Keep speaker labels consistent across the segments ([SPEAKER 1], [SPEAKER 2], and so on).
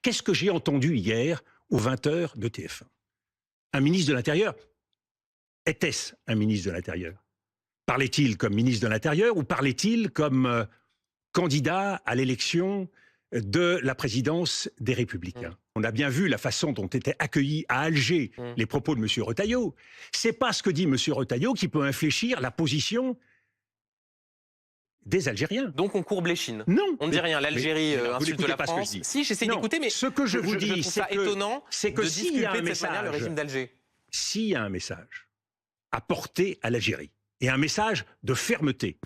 [SPEAKER 1] Qu'est-ce que j'ai entendu hier aux 20h de TF1 ? Un ministre de l'Intérieur. Était-ce un ministre de l'Intérieur ? Parlait-il comme ministre de l'Intérieur ou parlait-il comme candidat à l'élection de la présidence des Républicains ? On a bien vu la façon dont étaient accueillis à Alger les propos de M. Retailleau. C'est pas ce que dit M. Retailleau qui peut infléchir la position des Algériens.
[SPEAKER 2] Donc on courbe l'échine.
[SPEAKER 1] Non.
[SPEAKER 2] On ne dit rien. L'Algérie insulte la France. Si, j'essaie d'écouter, mais
[SPEAKER 1] ce que je vous dis,
[SPEAKER 2] c'est étonnant de disculper de cette manière le régime d'Alger.
[SPEAKER 1] S'il y a un message à porter à l'Algérie, et un message de fermeté,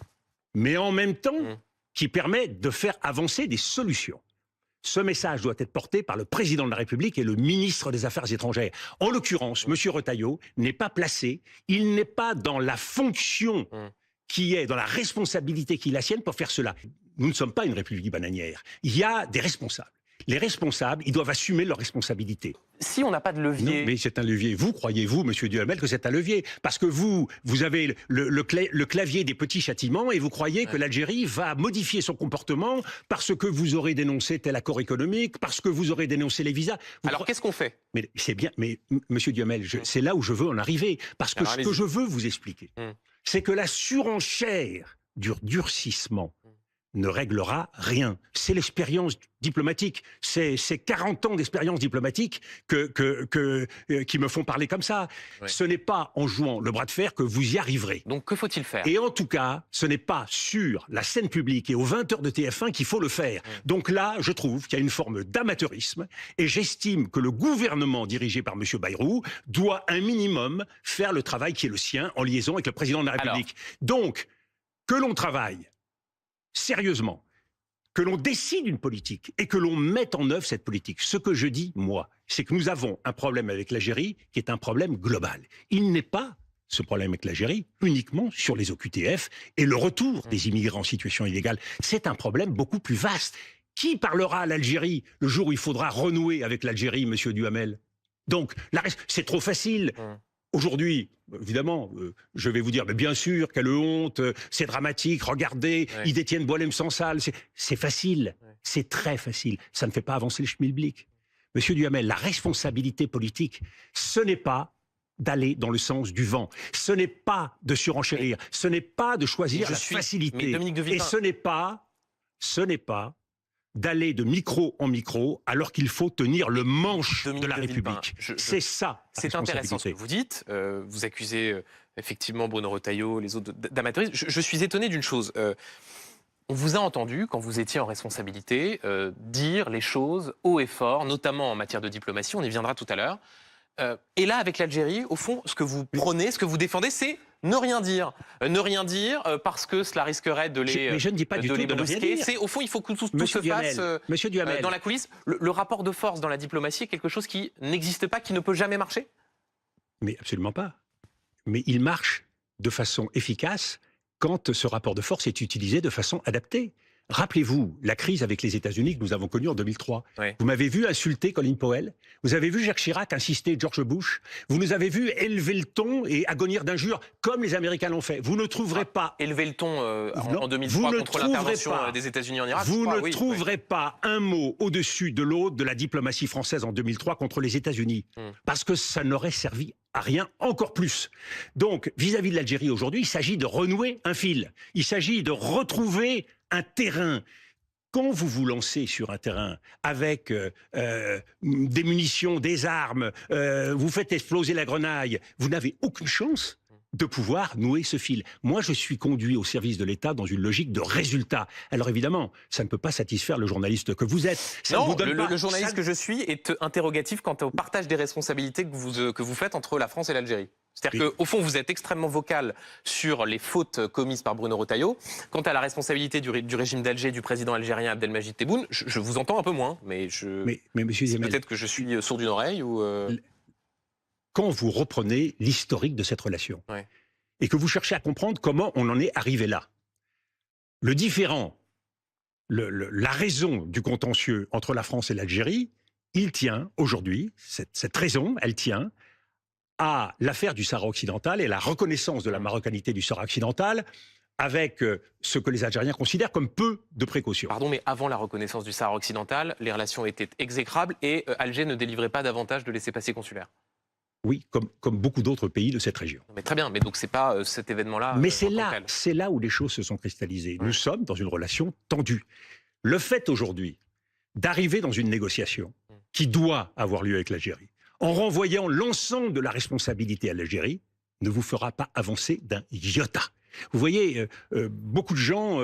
[SPEAKER 1] mais en même temps qui permet de faire avancer des solutions. Ce message doit être porté par le président de la République et le ministre des Affaires étrangères. En l'occurrence, M. Retailleau n'est pas placé, il n'est pas dans la fonction qui est, dans la responsabilité qui est la sienne pour faire cela. Nous ne sommes pas une république bananière. Il y a des responsables. Les responsables, ils doivent assumer leurs responsabilités.
[SPEAKER 2] Si on n'a pas de levier...
[SPEAKER 1] Non, mais c'est un levier. Vous, croyez-vous, Monsieur Duhamel, que c'est un levier? Parce que vous avez le clavier des petits châtiments et vous croyez que l'Algérie va modifier son comportement parce que vous aurez dénoncé tel accord économique, parce que vous aurez dénoncé les visas.
[SPEAKER 2] Alors qu'est-ce qu'on fait?
[SPEAKER 1] Mais c'est bien, mais Monsieur Duhamel, c'est là où je veux en arriver. Parce que
[SPEAKER 2] alors,
[SPEAKER 1] ce que je veux vous expliquer, c'est que la surenchère du durcissement ne réglera rien. C'est l'expérience diplomatique. C'est 40 ans d'expérience diplomatique qui me font parler comme ça. Ouais. Ce n'est pas en jouant le bras de fer que vous y arriverez.
[SPEAKER 2] Donc que faut-il faire?
[SPEAKER 1] Et en tout cas, ce n'est pas sur la scène publique et aux 20h de TF1 qu'il faut le faire. Donc là, je trouve qu'il y a une forme d'amateurisme et j'estime que le gouvernement dirigé par M. Bayrou doit un minimum faire le travail qui est le sien en liaison avec le président de la République. Donc, que l'on travaille sérieusement, que l'on décide une politique et que l'on mette en œuvre cette politique. Ce que je dis, moi, c'est que nous avons un problème avec l'Algérie qui est un problème global. Il n'est pas, ce problème avec l'Algérie, uniquement sur les OQTF et le retour des immigrés en situation illégale. C'est un problème beaucoup plus vaste. Qui parlera à l'Algérie le jour où il faudra renouer avec l'Algérie, monsieur Duhamel? Donc, c'est trop facile. Aujourd'hui, évidemment, je vais vous dire, mais bien sûr, quelle honte, c'est dramatique, regardez, ils détiennent Boualem Sansal, c'est facile, c'est très facile, ça ne fait pas avancer le schmilblick. Monsieur Duhamel, la responsabilité politique, ce n'est pas d'aller dans le sens du vent, ce n'est pas de surenchérir, ce n'est pas de choisir la facilité, et ce n'est pas d'aller de micro en micro alors qu'il faut tenir le manche de la République. C'est ça.
[SPEAKER 2] C'est intéressant ce que vous dites. Vous accusez effectivement Bruno Retailleau, les autres d'amateurisme. Je suis étonné d'une chose. On vous a entendu, quand vous étiez en responsabilité, dire les choses haut et fort, notamment en matière de diplomatie, on y viendra tout à l'heure. Et là, avec l'Algérie, au fond, ce que vous prônez, ce que vous défendez, c'est ne rien dire. Ne rien dire parce que cela risquerait de les,
[SPEAKER 1] mais je ne dis pas du tout de
[SPEAKER 2] brusquer. C'est au fond, il faut que tout se fasse dans la coulisse. Le rapport de force dans la diplomatie est quelque chose qui n'existe pas, qui ne peut jamais marcher?
[SPEAKER 1] Mais absolument pas. Mais il marche de façon efficace quand ce rapport de force est utilisé de façon adaptée. Rappelez-vous la crise avec les États-Unis que nous avons connue en 2003. Vous m'avez vu insulter Colin Powell. Vous avez vu Jacques Chirac insister George Bush. Vous nous avez vu élever le ton et agonir d'injures comme les Américains l'ont fait. Vous ne trouverez pas...
[SPEAKER 2] Élever le ton en 2003 contre l'intervention des États-Unis en Irak.
[SPEAKER 1] Vous ne trouverez pas un mot au-dessus de l'autre de la diplomatie française en 2003 contre les États-Unis. Parce que ça n'aurait servi à rien, encore plus. Donc, vis-à-vis de l'Algérie aujourd'hui, il s'agit de renouer un fil. Il s'agit de retrouver un terrain. Quand vous vous lancez sur un terrain avec des munitions, des armes, vous faites exploser la grenaille, vous n'avez aucune chance de pouvoir nouer ce fil. Moi, je suis conduit au service de l'État dans une logique de résultat. Alors évidemment, ça ne peut pas satisfaire le journaliste que vous êtes. Ça
[SPEAKER 2] non,
[SPEAKER 1] vous donne
[SPEAKER 2] le journaliste que je suis est interrogatif quant au partage des responsabilités que vous faites entre la France et l'Algérie. C'est-à-dire qu'au fond, vous êtes extrêmement vocal sur les fautes commises par Bruno Retailleau. Quant à la responsabilité du régime d'Alger, du président algérien Abdelmajid Tebboune, je vous entends un peu moins, mais
[SPEAKER 1] monsieur
[SPEAKER 2] peut-être que je suis sourd d'une oreille ou...
[SPEAKER 1] Quand vous reprenez l'historique de cette relation et que vous cherchez à comprendre comment on en est arrivé là, le différend, la raison du contentieux entre la France et l'Algérie, il tient aujourd'hui, cette raison, elle tient à l'affaire du Sahara occidental et la reconnaissance de la marocanité du Sahara occidental avec ce que les Algériens considèrent comme peu de précautions.
[SPEAKER 2] Pardon, mais avant la reconnaissance du Sahara occidental, les relations étaient exécrables et Alger ne délivrait pas davantage de laissez-passer consulaires.
[SPEAKER 1] Oui, comme beaucoup d'autres pays de cette région.
[SPEAKER 2] Mais très bien, mais donc c'est pas cet événement-là.
[SPEAKER 1] Mais c'est là où les choses se sont cristallisées. Nous sommes dans une relation tendue. Le fait aujourd'hui d'arriver dans une négociation qui doit avoir lieu avec l'Algérie, en renvoyant l'ensemble de la responsabilité à l'Algérie, ne vous fera pas avancer d'un iota. Vous voyez, beaucoup de gens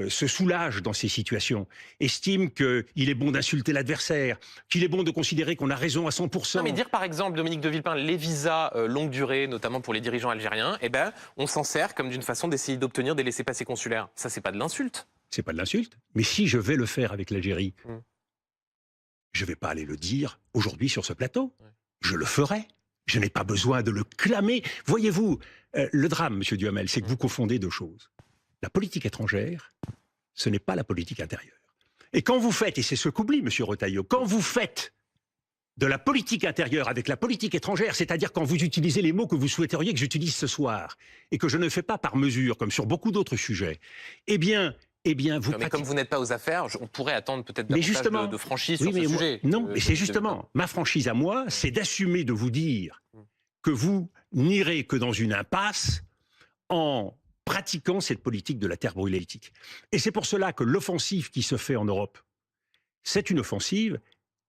[SPEAKER 1] se soulagent dans ces situations, estiment qu'il est bon d'insulter l'adversaire, qu'il est bon de considérer qu'on a raison à 100%.
[SPEAKER 2] Non, mais dire par exemple, Dominique de Villepin, les visas longue durée, notamment pour les dirigeants algériens, eh ben, on s'en sert comme d'une façon d'essayer d'obtenir des laissez-passer consulaires. Ça, c'est pas de l'insulte.
[SPEAKER 1] C'est pas de l'insulte, mais si je vais le faire avec l'Algérie, je vais pas aller le dire aujourd'hui sur ce plateau. Je le ferai. Je n'ai pas besoin de le clamer. Voyez-vous, le drame, Monsieur Duhamel, c'est que vous confondez deux choses. La politique étrangère, ce n'est pas la politique intérieure. Et quand vous faites, et c'est ce qu'oublie Monsieur Retailleau, quand vous faites de la politique intérieure avec la politique étrangère, c'est-à-dire quand vous utilisez les mots que vous souhaiteriez que j'utilise ce soir, et que je ne fais pas par mesure, comme sur beaucoup d'autres sujets, eh bien, vous...
[SPEAKER 2] Mais comme vous n'êtes pas aux affaires, on pourrait attendre peut-être davantage de franchise sur ce sujet.
[SPEAKER 1] Non, mais c'est justement, ma franchise à moi, c'est d'assumer de vous dire que vous n'irez que dans une impasse en pratiquant cette politique de la terre brûlée. Et c'est pour cela que l'offensive qui se fait en Europe, c'est une offensive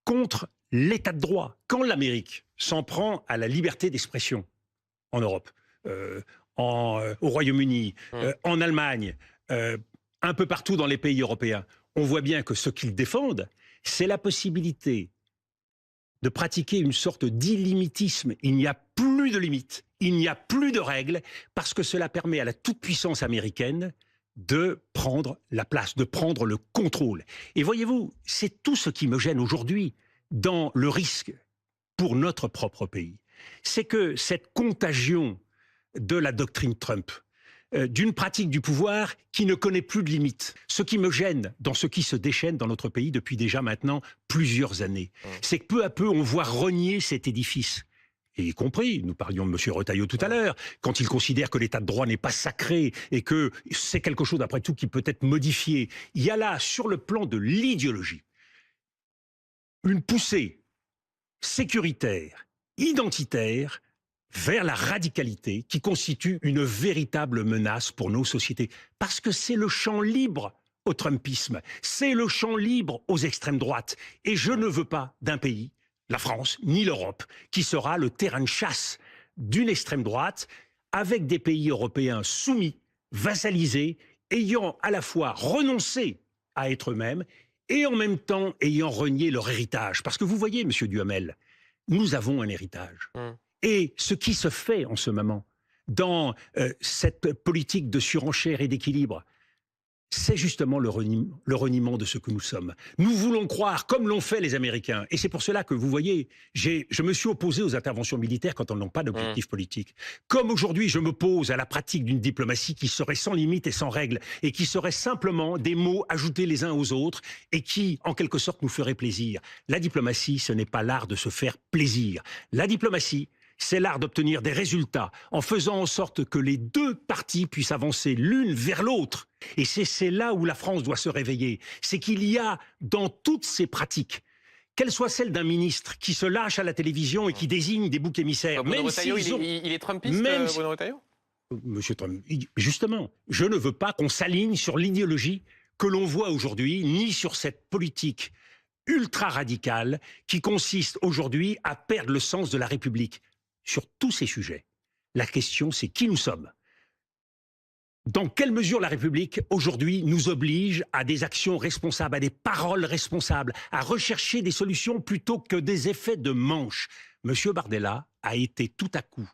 [SPEAKER 1] contre l'état de droit. Quand l'Amérique s'en prend à la liberté d'expression en Europe, au Royaume-Uni, en Allemagne, un peu partout dans les pays européens, on voit bien que ce qu'ils défendent, c'est la possibilité de pratiquer une sorte d'illimitisme. Il n'y a plus de limites, il n'y a plus de règles, parce que cela permet à la toute-puissance américaine de prendre la place, de prendre le contrôle. Et voyez-vous, c'est tout ce qui me gêne aujourd'hui dans le risque pour notre propre pays. C'est que cette contagion de la doctrine Trump, d'une pratique du pouvoir qui ne connaît plus de limites. Ce qui me gêne dans ce qui se déchaîne dans notre pays depuis déjà maintenant plusieurs années, c'est que peu à peu on voit renier cet édifice. Et y compris, nous parlions de M. Retailleau tout à l'heure, quand il considère que l'état de droit n'est pas sacré et que c'est quelque chose après tout qui peut être modifié. Il y a là, sur le plan de l'idéologie, une poussée sécuritaire, identitaire, vers la radicalité qui constitue une véritable menace pour nos sociétés. Parce que c'est le champ libre au trumpisme, c'est le champ libre aux extrêmes droites. Et je ne veux pas d'un pays, la France, ni l'Europe, qui sera le terrain de chasse d'une extrême droite, avec des pays européens soumis, vassalisés, ayant à la fois renoncé à être eux-mêmes et en même temps ayant renié leur héritage. Parce que vous voyez, Monsieur Duhamel, nous avons un héritage. Et ce qui se fait en ce moment dans cette politique de surenchère et d'équilibre, c'est justement le reniement de ce que nous sommes. Nous voulons croire, comme l'ont fait les Américains, et c'est pour cela que, vous voyez, je me suis opposé aux interventions militaires quand elles n'ont pas d'objectif politique. Comme aujourd'hui, je m'oppose à la pratique d'une diplomatie qui serait sans limite et sans règles, et qui serait simplement des mots ajoutés les uns aux autres, et qui, en quelque sorte, nous ferait plaisir. La diplomatie, ce n'est pas l'art de se faire plaisir. La diplomatie, c'est l'art d'obtenir des résultats en faisant en sorte que les deux parties puissent avancer l'une vers l'autre. Et c'est là où la France doit se réveiller. C'est qu'il y a dans toutes ces pratiques, qu'elles soient celles d'un ministre qui se lâche à la télévision et qui désigne des boucs émissaires.
[SPEAKER 2] Bruno Retailleau, il est trumpiste, Bruno Retailleau ?
[SPEAKER 1] Monsieur Trump, justement, je ne veux pas qu'on s'aligne sur l'idéologie que l'on voit aujourd'hui, ni sur cette politique ultra-radicale qui consiste aujourd'hui à perdre le sens de la République. Sur tous ces sujets, la question c'est qui nous sommes. Dans quelle mesure la République, aujourd'hui, nous oblige à des actions responsables, à des paroles responsables, à rechercher des solutions plutôt que des effets de manche. Monsieur Bardella a été tout à coup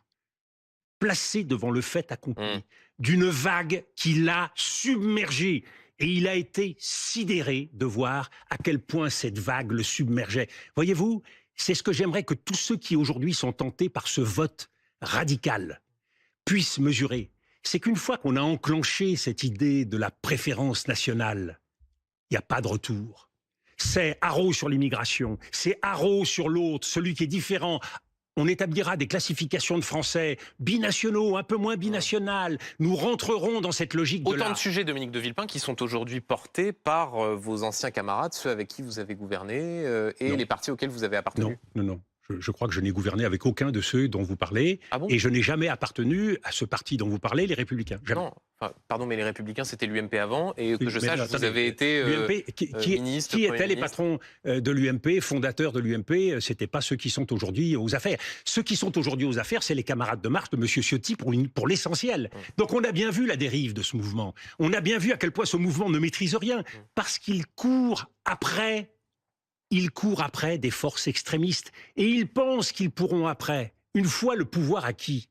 [SPEAKER 1] placé devant le fait accompli d'une vague qui l'a submergé. Et il a été sidéré de voir à quel point cette vague le submergeait. Voyez-vous, c'est ce que j'aimerais que tous ceux qui aujourd'hui sont tentés par ce vote radical puissent mesurer. C'est qu'une fois qu'on a enclenché cette idée de la préférence nationale, il n'y a pas de retour. C'est haro sur l'immigration, c'est haro sur l'autre, celui qui est différent. on établira des classifications de Français binationaux, un peu moins binationales. Nous rentrerons dans cette logique de
[SPEAKER 2] Autant de sujets, Dominique de Villepin, qui sont aujourd'hui portés par vos anciens camarades, ceux avec qui vous avez gouverné et les partis auxquels vous avez appartenu.
[SPEAKER 1] Non. Je crois que je n'ai gouverné avec aucun de ceux dont vous parlez.
[SPEAKER 2] Ah bon ?
[SPEAKER 1] Et je n'ai jamais appartenu à ce parti dont vous parlez, les Républicains. Jamais.
[SPEAKER 2] Non, enfin, pardon, mais les Républicains, c'était l'UMP avant, et que je sache,
[SPEAKER 1] attendez,
[SPEAKER 2] vous avez été
[SPEAKER 1] l'UMP,
[SPEAKER 2] ministre,
[SPEAKER 1] qui
[SPEAKER 2] Premier
[SPEAKER 1] étaient les
[SPEAKER 2] ministre.
[SPEAKER 1] patrons de l'UMP, fondateurs de l'UMP? C'était pas ceux qui sont aujourd'hui aux affaires. Ceux qui sont aujourd'hui aux affaires, c'est les camarades de marche de M. Ciotti pour l'essentiel. Donc on a bien vu la dérive de ce mouvement. On a bien vu à quel point ce mouvement ne maîtrise rien, parce qu'il court après des forces extrémistes. Et ils pensent qu'ils pourront après, une fois le pouvoir acquis,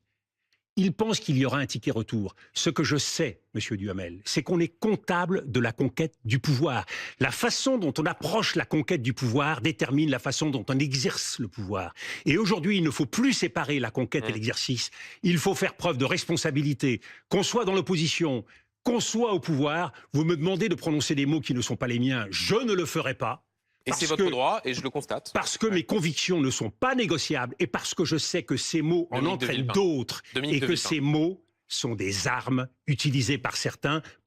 [SPEAKER 1] ils pensent qu'il y aura un ticket retour. Ce que je sais, Monsieur Duhamel, c'est qu'on est comptable de la conquête du pouvoir. La façon dont on approche la conquête du pouvoir détermine la façon dont on exerce le pouvoir. Et aujourd'hui, il ne faut plus séparer la conquête et l'exercice. Il faut faire preuve de responsabilité. Qu'on soit dans l'opposition, qu'on soit au pouvoir, vous me demandez de prononcer des mots qui ne sont pas les miens, je ne le ferai pas.
[SPEAKER 2] Et c'est votre droit, et je le constate.
[SPEAKER 1] Parce que mes convictions ne sont pas négociables et parce que je sais que ces mots en entraînent d'autres et que ces mots sont des armes utilisées par certains pour